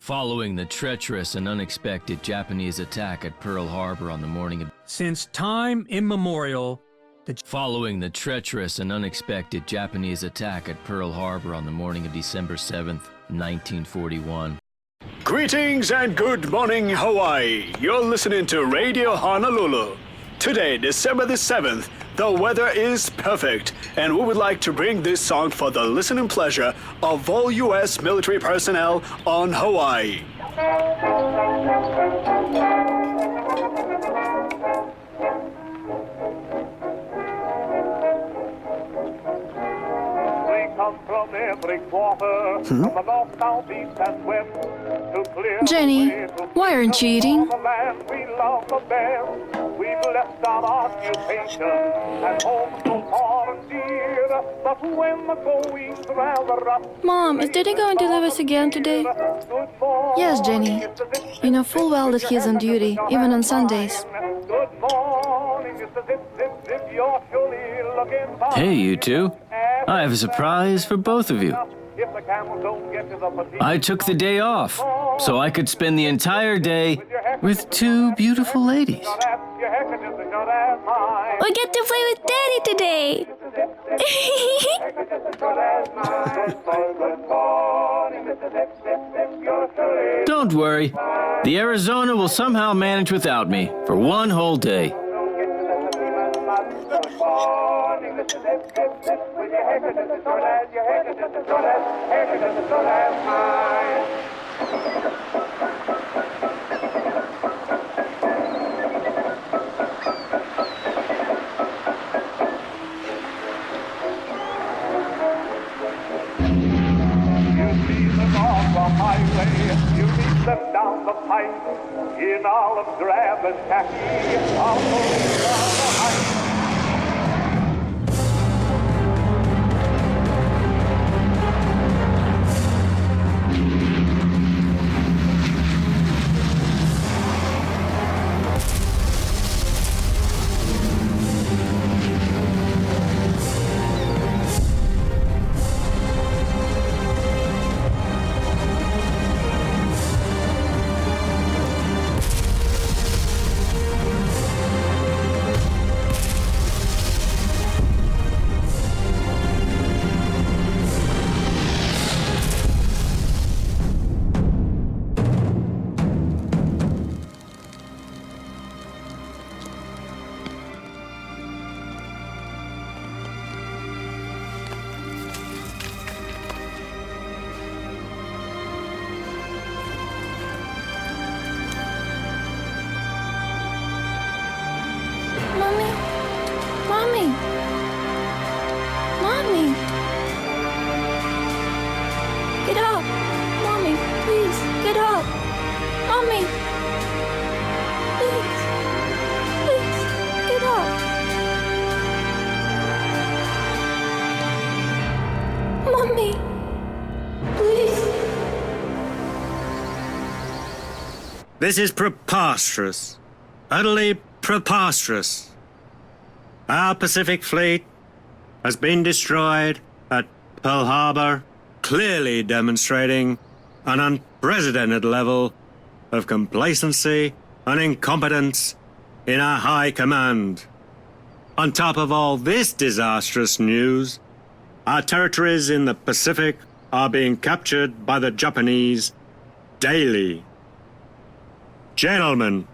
Following the treacherous and unexpected Japanese attack at Pearl Harbor on the morning of Since time immemorial, Following the treacherous and unexpected Japanese attack at Pearl Harbor on the morning of December 7th, 1941. Greetings and good morning, Hawaii. You're listening to Radio Honolulu. Today, December the 7th, the weather is perfect, and we would like to bring this song for the listening pleasure of all U.S. military personnel on Hawaii. Come from every quarter, from the north, south, east, and west, to clear Jenny, why aren't you eating? the land we love the best. We've left our occupation and home so far and dear, but when the going's rather rough, Mom, is Daddy going to leave us again today? good morning. Yes, Jenny. You know full well that he's on duty, even on Sundays. Good morning, Mr. Zip, Zip, Zip, you're surely looking fine. Hey, you two. I have a surprise for both of you. If the camels don't get to the fatigue, I took the day off so I could spend the entire day with two beautiful ladies. your heck is just as mine. We get to play with Daddy today! Don't worry. The Arizona will somehow manage without me for one whole day. You meet them down the pike in olive drab and khaki. I'll go down the hike. Mommy? Mommy? Mommy? Get up! Mommy, please, get up! Mommy! Please! Please, get up! Mommy! Please! This is preposterous. Utterly preposterous. Our Pacific Fleet has been destroyed at Pearl Harbor, clearly demonstrating an unprecedented level of complacency and incompetence in our high command. On top of all this disastrous news, our territories in the Pacific are being captured by the Japanese daily. Gentlemen,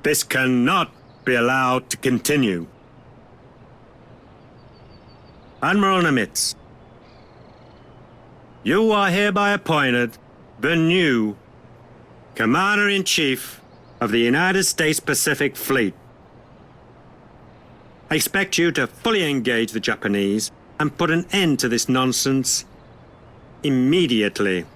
this cannot be allowed to continue. Admiral Nimitz, you are hereby appointed the new Commander-in-Chief of the United States Pacific Fleet. I expect you to fully engage the Japanese and put an end to this nonsense immediately.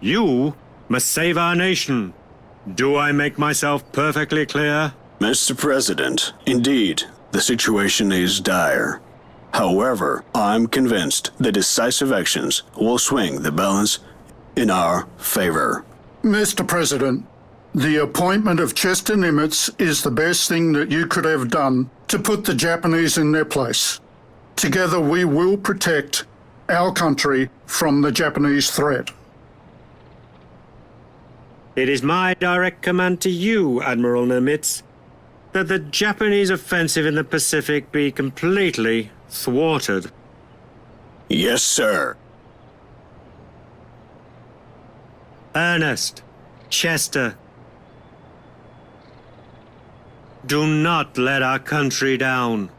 You must save our nation. Do I make myself perfectly clear? Mr. President, indeed, the situation is dire. However, I'm convinced that decisive actions will swing the balance in our favor. Mr. President, the appointment of Chester Nimitz is the best thing that you could have done to put the Japanese in their place. Together we will protect our country from the Japanese threat. It is my direct command to you, Admiral Nimitz, that the Japanese offensive in the Pacific be completely thwarted. Yes, sir. Ernest, Chester, do not let our country down.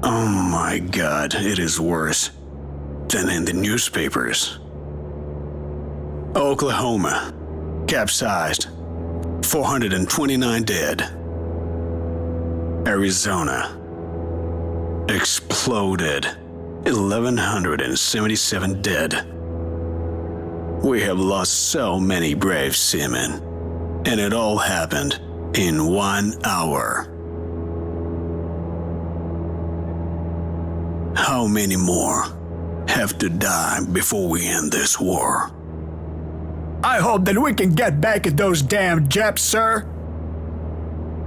Oh my God, it is worse than in the newspapers. Oklahoma, capsized, 429 dead. Arizona, exploded, 1,177 dead. We have lost so many brave seamen, and it all happened in 1 hour. How many more have to die before we end this war? I hope that we can get back at those damn Japs, sir.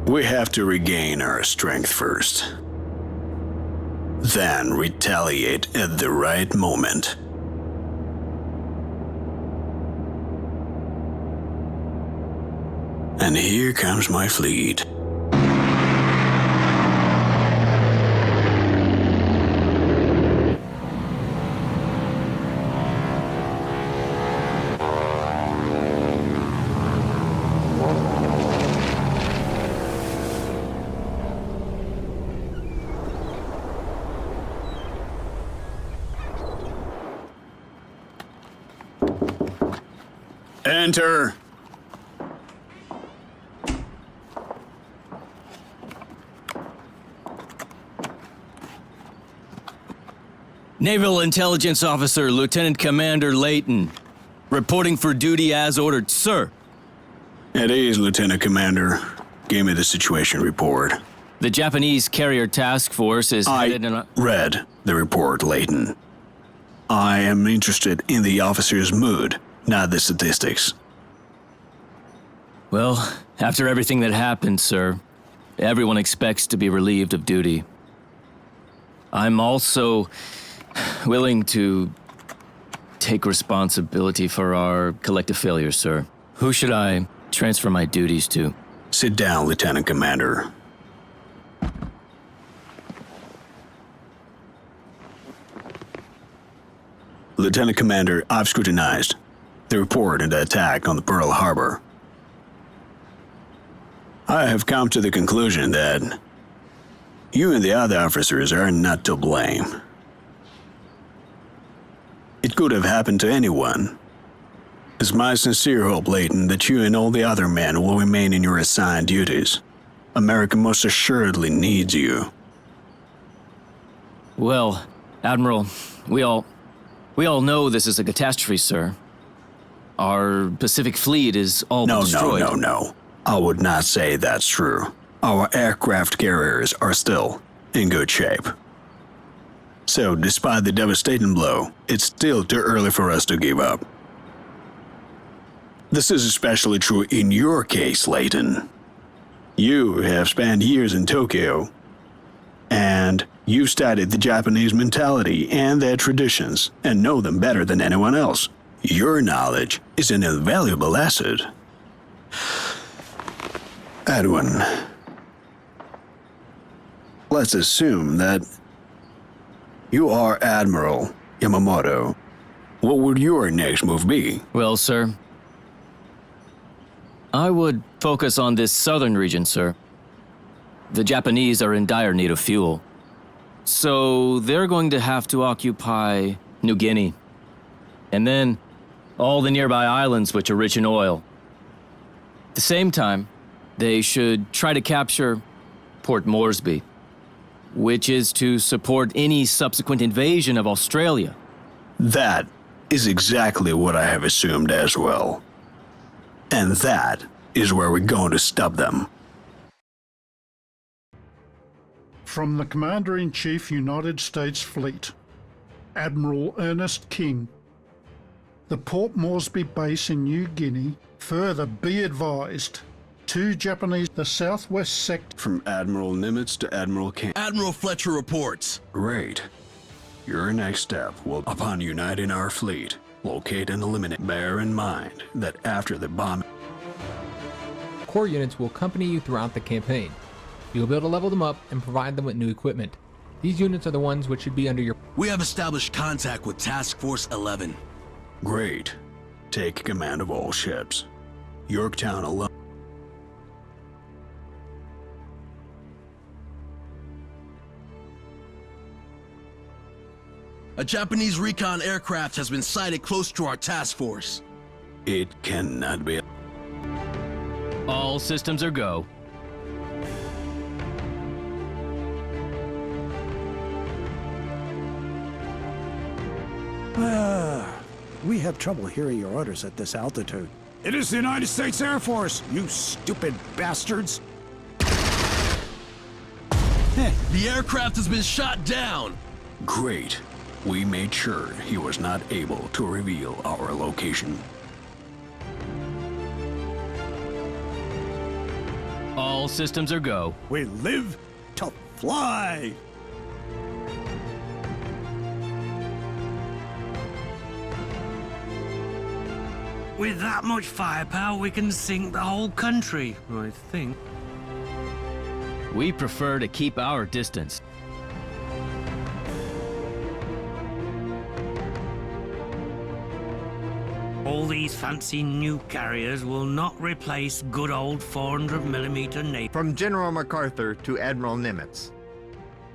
We have to regain our strength first, then retaliate at the right moment. And here comes my fleet. Enter. Naval Intelligence Officer Lieutenant Commander Layton, reporting for duty as ordered, sir. At ease, Lieutenant Commander. Give me the situation report. The Japanese carrier task force is headed in a... read the report, Layton. I am interested in the officer's mood, not the statistics. Well, after everything that happened, sir, everyone expects to be relieved of duty. I'm also willing to take responsibility for our collective failures, sir. Who should I transfer my duties to? Sit down, Lieutenant Commander. Lieutenant Commander, I've scrutinized the report and the attack on the Pearl Harbor. I have come to the conclusion that you and the other officers are not to blame. It could have happened to anyone. It's my sincere hope, Layton, that you and all the other men will remain in your assigned duties. America most assuredly needs you. Well, Admiral, we all know this is a catastrophe, sir. Our Pacific Fleet is all but destroyed. No. I would not say that's true. Our aircraft carriers are still in good shape. So, despite the devastating blow, it's still too early for us to give up. This is especially true in your case, Layton. You have spent years in Tokyo, and you studied the Japanese mentality and their traditions, and know them better than anyone else. Your knowledge is an invaluable asset. Edwin, let's assume that you are Admiral Yamamoto. What would your next move be? Well, sir, I would focus on this southern region, sir. The Japanese are in dire need of fuel. So they're going to have to occupy New Guinea. And then all the nearby islands which are rich in oil. At the same time, they should try to capture Port Moresby, which is to support any subsequent invasion of Australia. That is exactly what I have assumed as well. And that is where we're going to stop them. From the Commander-in-Chief, United States Fleet. Admiral Ernest King. The Port Moresby base in New Guinea. Further, be advised, 2 Japanese, the southwest sector. From Admiral Nimitz to Admiral King. Admiral Fletcher reports. Great. Your next step will, upon uniting our fleet, locate and eliminate. Bear in mind that after the bomb. Core units will accompany you throughout the campaign. You'll be able to level them up and provide them with new equipment. These units are the ones which should be under your... We have established contact with Task Force 11. Great. Take command of all ships. Yorktown alone. A Japanese recon aircraft has been sighted close to our task force. It cannot be. All systems are go. We have trouble hearing your orders at this altitude. It is the United States Air Force, you stupid bastards! The aircraft has been shot down. Great. We made sure he was not able to reveal our location. All systems are go. We live to fly! With that much firepower, we can sink the whole country, I think. We prefer to keep our distance. All these fancy new carriers will not replace good old 400mm Naval. From General MacArthur to Admiral Nimitz.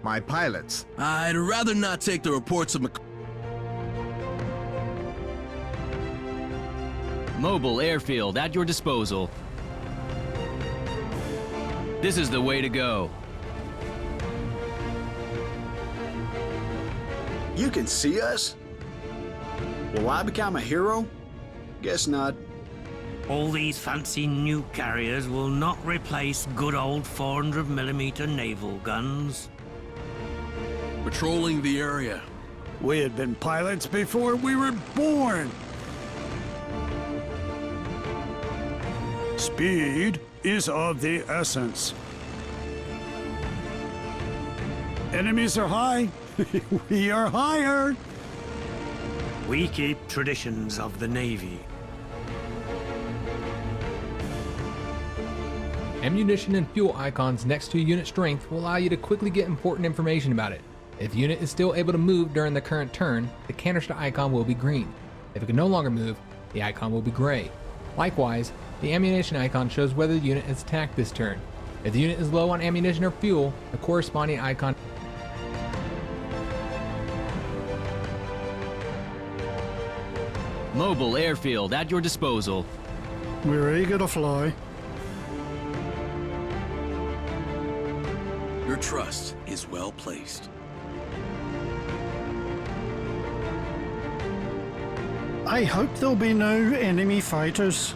My pilots. I'd rather not take the reports of Mobile airfield at your disposal. This is the way to go. You can see us? Will I become a hero? Guess not. All these fancy new carriers will not replace good old 400mm naval guns. patrolling the area. We had been pilots before we were born. Speed is of the essence. Enemies are high. We are higher. We keep traditions of the Navy. Ammunition and fuel icons next to unit strength will allow you to quickly get important information about it. If the unit is still able to move during the current turn, the canister icon will be green. If it can no longer move, the icon will be gray. Likewise, the ammunition icon shows whether the unit is attacked this turn. If the unit is low on ammunition or fuel, the corresponding icon. Mobile airfield at your disposal. We're eager to fly. Your trust is well placed. I hope there'll be no enemy fighters.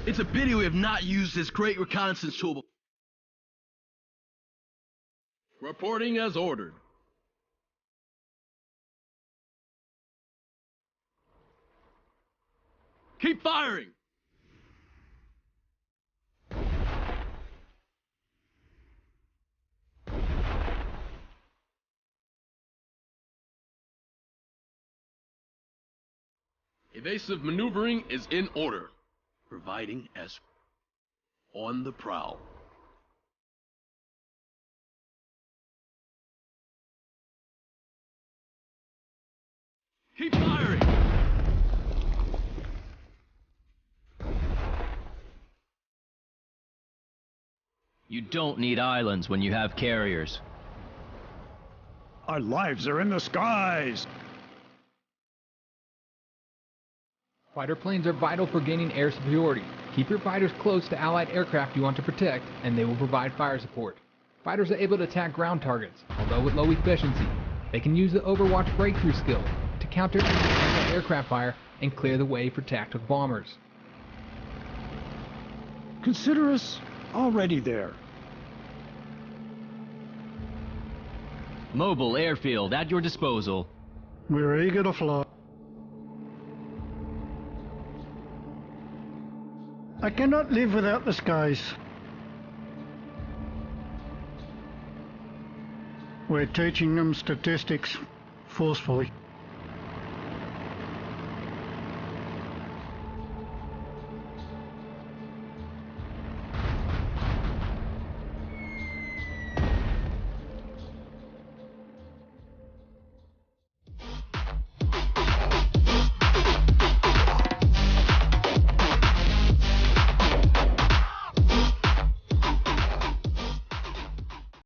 It's a pity we have not used this great reconnaissance tool before. Reporting as ordered. Keep firing! Evasive maneuvering is in order, providing as on the prowl. Keep firing! You don't need islands when you have carriers. Our lives are in the skies. Fighter planes are vital for gaining air superiority. Keep your fighters close to allied aircraft you want to protect, and they will provide fire support. Fighters are able to attack ground targets, although with low efficiency. They can use the Overwatch breakthrough skill to counter anti-aircraft fire and clear the way for tactical bombers. Consider us already there. Mobile airfield at your disposal. We're eager to fly. I cannot live without the skies. We're teaching them statistics forcefully.